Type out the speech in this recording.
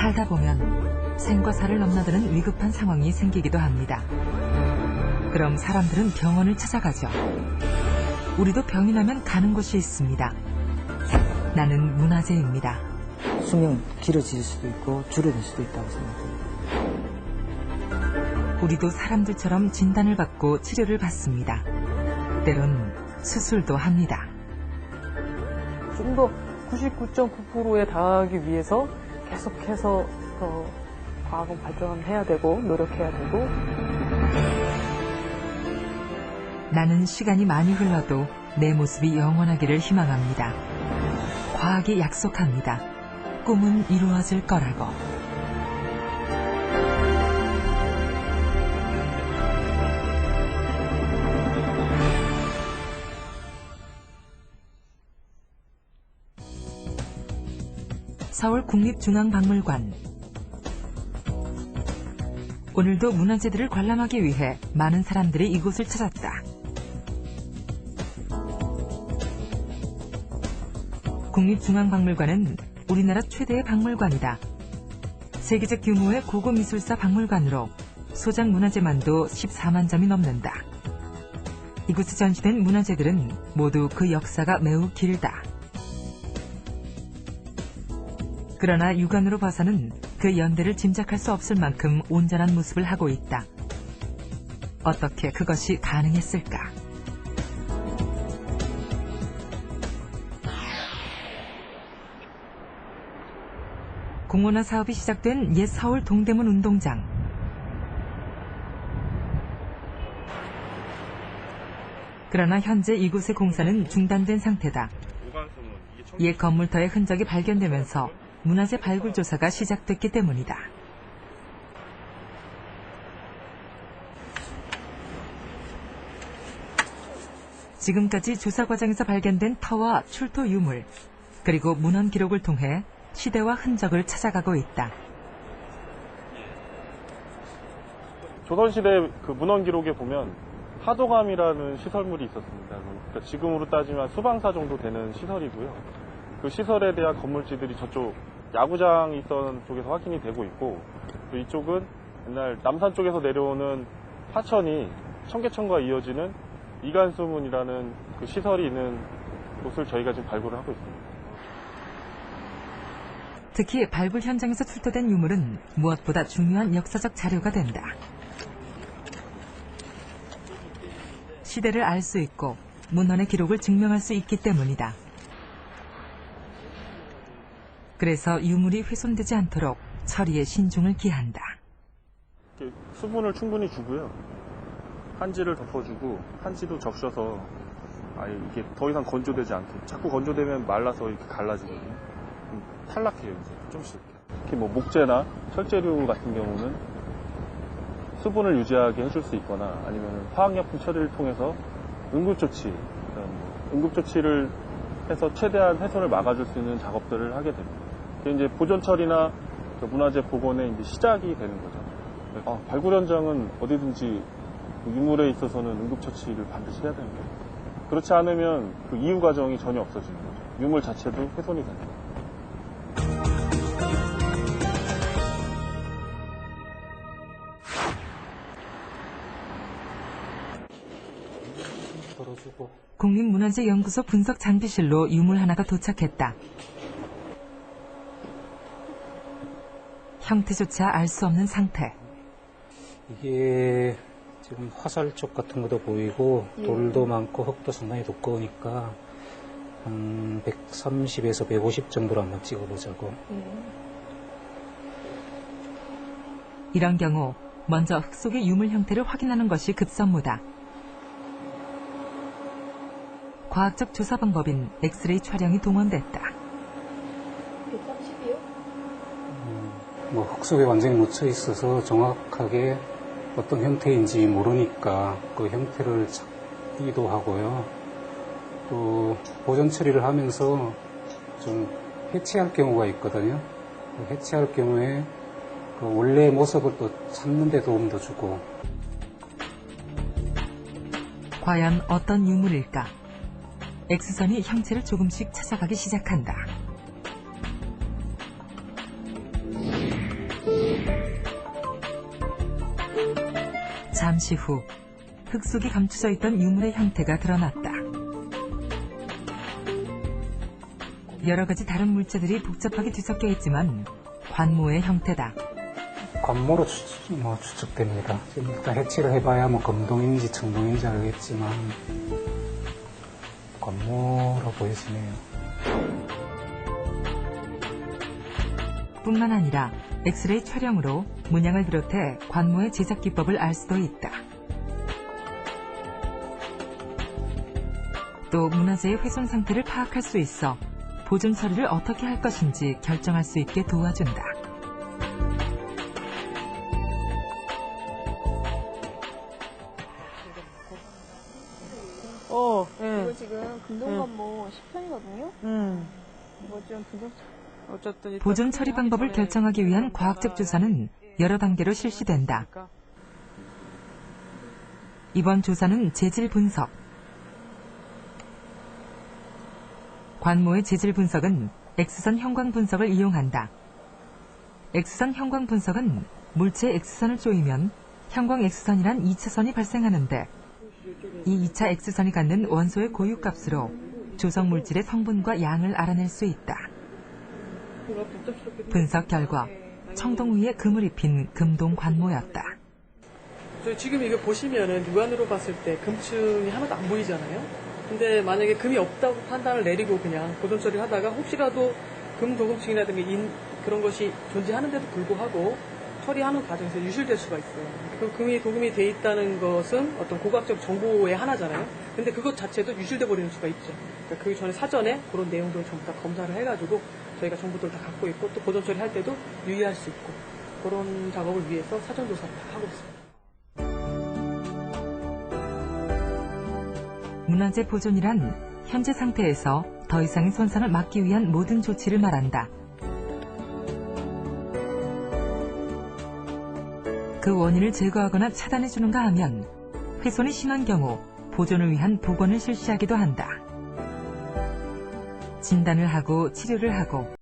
살다 보면 생과 사를 넘나드는 위급한 상황이 생기기도 합니다. 그럼 사람들은 병원을 찾아가죠. 우리도 병이 나면 가는 곳이 있습니다. 나는 문화재입니다. 수명 길어질 수도 있고 줄어들 수도 있다고 생각합니다. 우리도 사람들처럼 진단을 받고 치료를 받습니다. 때론 수술도 합니다. 좀 더 99.9%에 달하기 위해서 계속해서 더 과학은 발전해야 되고 노력해야 되고. 나는 시간이 많이 흘러도 내 모습이 영원하기를 희망합니다. 과학이 약속합니다. 꿈은 이루어질 거라고. 서울국립중앙박물관. 오늘도 문화재들을 관람하기 위해 많은 사람들이 이곳을 찾았다. 국립중앙박물관은 우리나라 최대의 박물관이다. 세계적 규모의 고고미술사 박물관으로 소장 문화재만도 14만 점이 넘는다. 이곳에 전시된 문화재들은 모두 그 역사가 매우 길다. 그러나 육안으로 봐서는 그 연대를 짐작할 수 없을 만큼 온전한 모습을 하고 있다. 어떻게 그것이 가능했을까? 공원화 사업이 시작된 옛 서울 동대문 운동장. 그러나 현재 이곳의 공사는 중단된 상태다. 옛 건물터의 흔적이 발견되면서 문화재 발굴 조사가 시작됐기 때문이다. 지금까지 조사 과정에서 발견된 터와 출토 유물, 그리고 문헌 기록을 통해 시대와 흔적을 찾아가고 있다. 조선시대 그 문헌 기록에 보면 하도감이라는 시설물이 있었습니다. 그러니까 지금으로 따지면 수방사 정도 되는 시설이고요. 그 시설에 대한 건물지들이 저쪽 야구장이 있던 쪽에서 확인이 되고 있고, 또 이쪽은 옛날 남산 쪽에서 내려오는 하천이 청계천과 이어지는 이간수문이라는 그 시설이 있는 곳을 저희가 지금 발굴을 하고 있습니다. 특히 발굴 현장에서 출토된 유물은 무엇보다 중요한 역사적 자료가 된다. 시대를 알 수 있고 문헌의 기록을 증명할 수 있기 때문이다. 그래서 유물이 훼손되지 않도록 처리에 신중을 기한다. 수분을 충분히 주고요. 한지를 덮어주고 한지도 적셔서 아예 이게 더 이상 건조되지 않게. 자꾸 건조되면 말라서 이렇게 갈라지거든요. 탈락해요, 이제 좀씩. 특히 뭐 목재나 철재류 같은 경우는 수분을 유지하게 해줄 수 있거나 아니면 화학약품 처리를 통해서 응급조치, 응급조치를 해서 최대한 훼손을 막아줄 수 있는 작업들을 하게 됩니다. 이제 보존 처리나 문화재 복원의 이제 시작이 되는 거죠. 발굴 현장은 어디든지 유물에 있어서는 응급처치를 반드시 해야 되는 거예요. 그렇지 않으면 그 이후 과정이 전혀 없어지는 거죠. 유물 자체도 훼손이 됩니다. 국립문화재연구소 분석 장비실로 유물 하나가 도착했다. 형태조차 알 수 없는 상태. 이게 지금 화살 쪽 같은 것도 보이고 돌도 많고 흙도 상당히 두꺼우니까 한 130에서 150 정도로 한번 찍어보자고. 이런 경우 먼저 흙 속의 유물 형태를 확인하는 것이 급선무다. 과학적 조사 방법인 엑스레이 촬영이 동원됐다. 130이요? 뭐 흙 속에 완전히 묻혀 있어서 정확하게 어떤 형태인지 모르니까 그 형태를 찾기도 하고요. 또 보존 처리를 하면서 좀 해체할 경우가 있거든요. 해체할 경우에 그 원래의 모습을 또 찾는 데 도움도 주고. 과연 어떤 유물일까? X선이 형체를 조금씩 찾아가기 시작한다. 잠시 후 흙 속에 감춰져 있던 유물의 형태가 드러났다. 여러 가지 다른 물체들이 복잡하게 뒤섞여 있지만 관모의 형태다. 관모로 추측됩니다. 지금 일단 해치를 해봐야 금동인지 청동인지 알겠지만 관모로 보여지네요. 뿐만 아니라 엑스레이 촬영으로 문양을 비롯해 관모의 제작 기법을 알 수도 있다. 또 문화재의 훼손 상태를 파악할 수 있어 보존 처리를 어떻게 할 것인지 결정할 수 있게 도와준다. 이거 지금 금동관모 10편이거든요. 이거 좀 어쨌든 보존 처리 방법을 결정하기 위한 과학적 조사는 여러 단계로 실시된다. 이번 조사는 재질 분석. 관모의 재질 분석은 X선 형광 분석을 이용한다. X선 형광 분석은 물체의 X선을 쪼이면 형광 X선이란 2차선이 발생하는데 이 2차 X선이 갖는 원소의 고유값으로 조성 물질의 성분과 양을 알아낼 수 있다. 분석 결과 청동 위에 금을 입힌 금동 관모였다. 지금 이거 보시면은 육안으로 봤을 때 금층이 하나도 안 보이잖아요. 근데 만약에 금이 없다고 판단을 내리고 그냥 보존 처리를 하다가 혹시라도 금 도금층이라든가 그런 것이 존재하는데도 불구하고 처리하는 과정에서 유실될 수가 있어요. 그 금이 도금이 돼 있다는 것은 어떤 고고학적 정보의 하나잖아요. 근데 그것 자체도 유실돼 버리는 수가 있죠. 그러니까 그 전에 사전에 그런 내용들을 전부 다 검사를 해가지고 저희가 정보들을 다 갖고 있고 또 보존 처리할 때도 유의할 수 있고 그런 작업을 위해서 사전 조사를 다 하고 있습니다. 문화재 보존이란 현재 상태에서 더 이상의 손상을 막기 위한 모든 조치를 말한다. 그 원인을 제거하거나 차단해주는가 하면 훼손이 심한 경우 보존을 위한 복원을 실시하기도 한다. 진단을 하고 치료를 하고